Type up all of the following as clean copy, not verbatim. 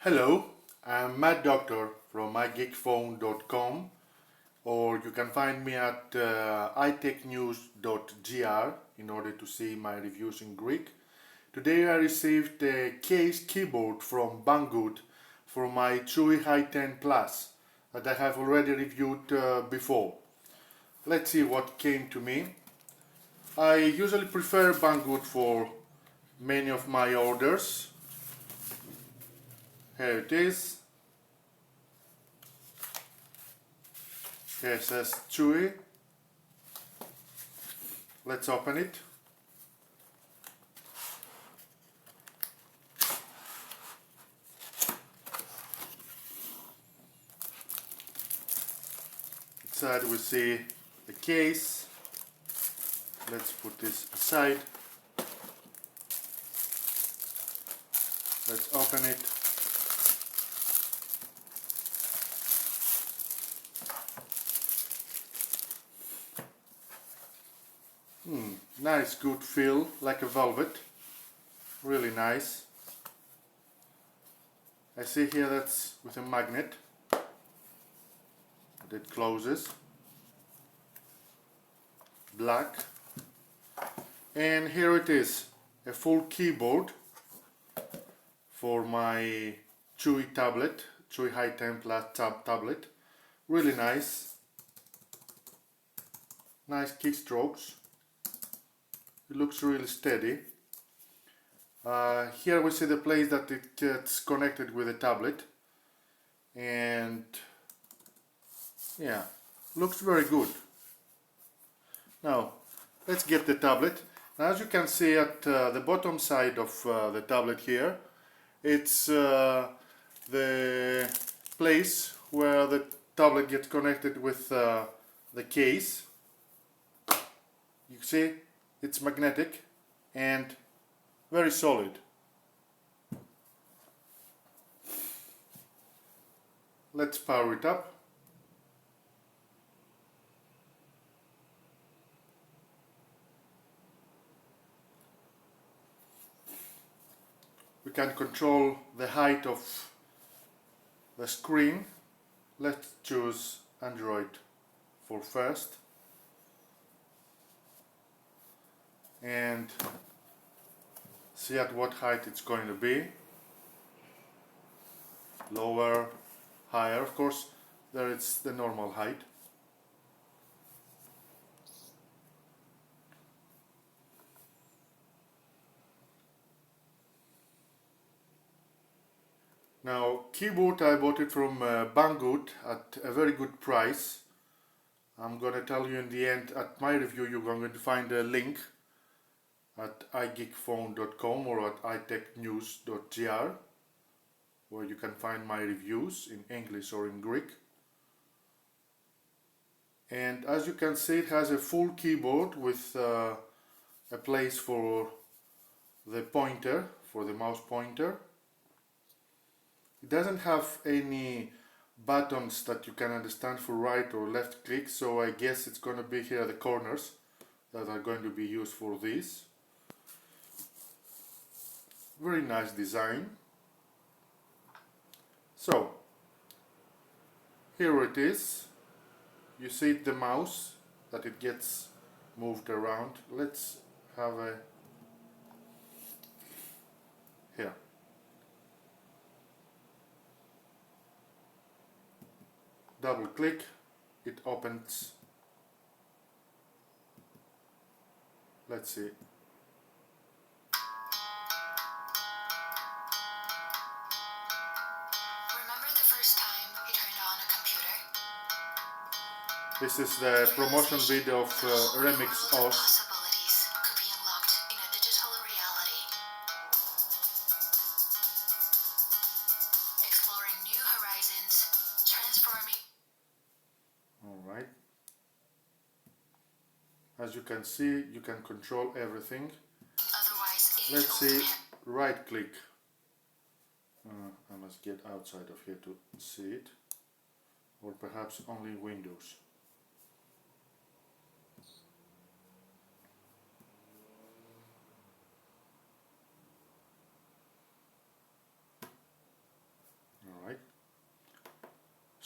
Hello, I'm Matt Doctor from mygeekphone.com, or you can find me at itechnews.gr in order to see my reviews in Greek. Today I received a case keyboard from Banggood for my Chuwi Hi10 Plus that I have already reviewed before. Let's see what came to me. I usually prefer Banggood for many of my orders. Here it is. Here it says Chuwi. Let's open it. Inside we see the case. Let's put this aside. Let's open it. Nice, good feel, like a velvet. Really nice. I see here that's with a magnet that closes. Black. And here it is, a full keyboard for my Chuwi tablet, Chuwi Hi10 Plus tablet. Really nice. Nice keystrokes. It looks really steady. Here we see the place that it gets connected with the tablet, and yeah, looks very good. Now let's get the tablet. Now, as you can see at the bottom side of the tablet here, it's the place where the tablet gets connected with the case. You see, it's magnetic and very solid. Let's power it up. We can control the height of the screen. Let's choose Android for first. And see at what height it's going to be. Lower, higher, of course, there it's the normal height. Now, keyboard, I bought it from Banggood at a very good price. I'm gonna tell you in the end, at my review, you're going to find a link at igeekphone.com or at itechnews.gr, where you can find my reviews in English or in Greek. And as you can see, it has a full keyboard with a place for the pointer, for the mouse pointer. It doesn't have any buttons that you can understand for right or left click, so I guess it's going to be here the corners that are going to be used for this. Very nice design. So here it is. You see the mouse that it gets moved around. Let's have a here. Double click, it opens. Let's see. This is the promotion video of Remix Oz. Alright. As you can see, you can control everything. Let's see, right click. I must get outside of here to see it. Or perhaps only Windows.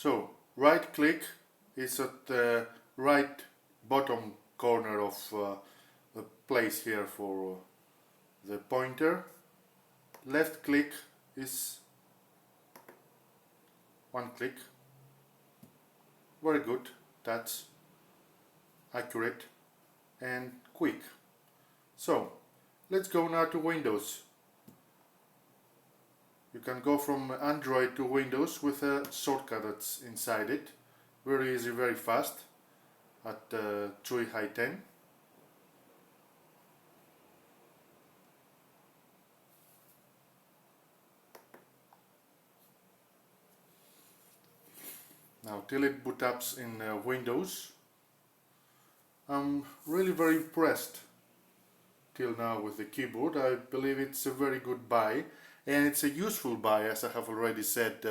So right click is at the right bottom corner of the place here for the pointer. Left click is one click. Very good, that's accurate and quick. So let's go now to Windows. You can go from Android to Windows with a shortcut that's inside it. Very easy, very fast at Chuwi Hi10. Now till it boot up in Windows, I'm really very impressed till now with the keyboard. I believe it's a very good buy, and it's a useful buy, as I have already said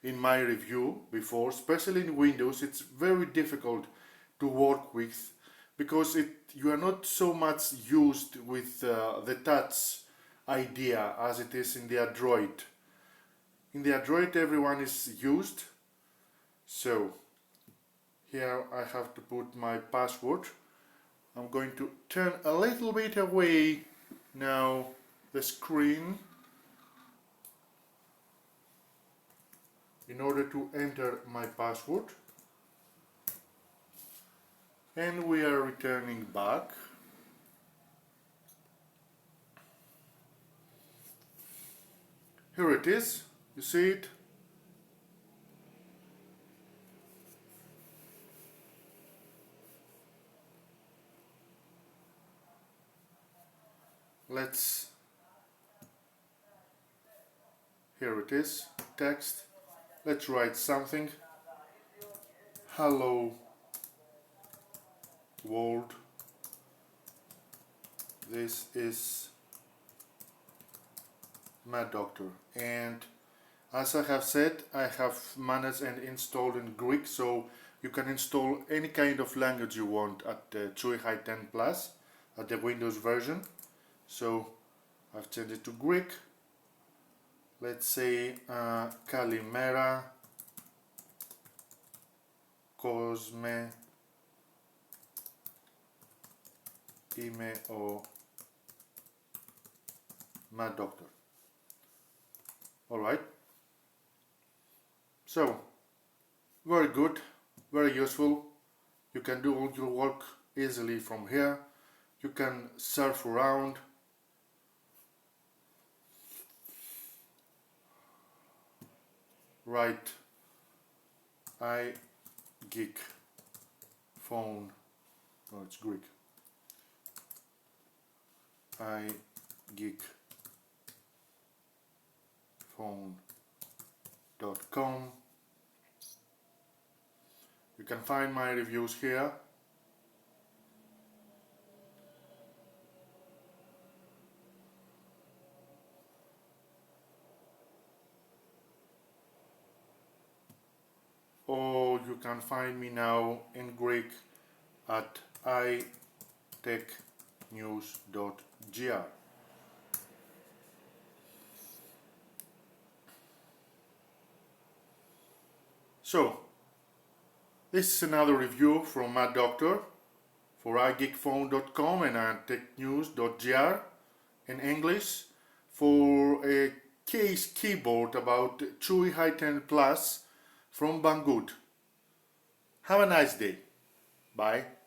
in my review before. Especially in Windows, it's very difficult to work with because you are not so much used with the touch idea as it is in the Android. In the Android everyone is used. So here I have to put my password. I'm going to turn a little bit away now the screen in order to enter my password, and we are returning back. Here it is, you see it? Here it is, text. Let's write something. Hello world, this is my doctor. And as I have said, I have managed and installed in Greek, so you can install any kind of language you want at Chuwi Hi10 Plus at the Windows version. So I've changed it to Greek. Let's say Kalimera Cosme Είμαι ο my doctor. Alright. So, very good, very useful. You can do all your work easily from here. You can surf around. Write iGeek phone. No, it's Greek. iGeekphone.com. You can find my reviews here. Or you can find me now in Greek at itechnews.gr. So, this is another review from my doctor for iGeekphone.com and itechnews.gr in English for a case keyboard about Chuwi Hi10 Plus from Banggood. Have a nice day. Bye.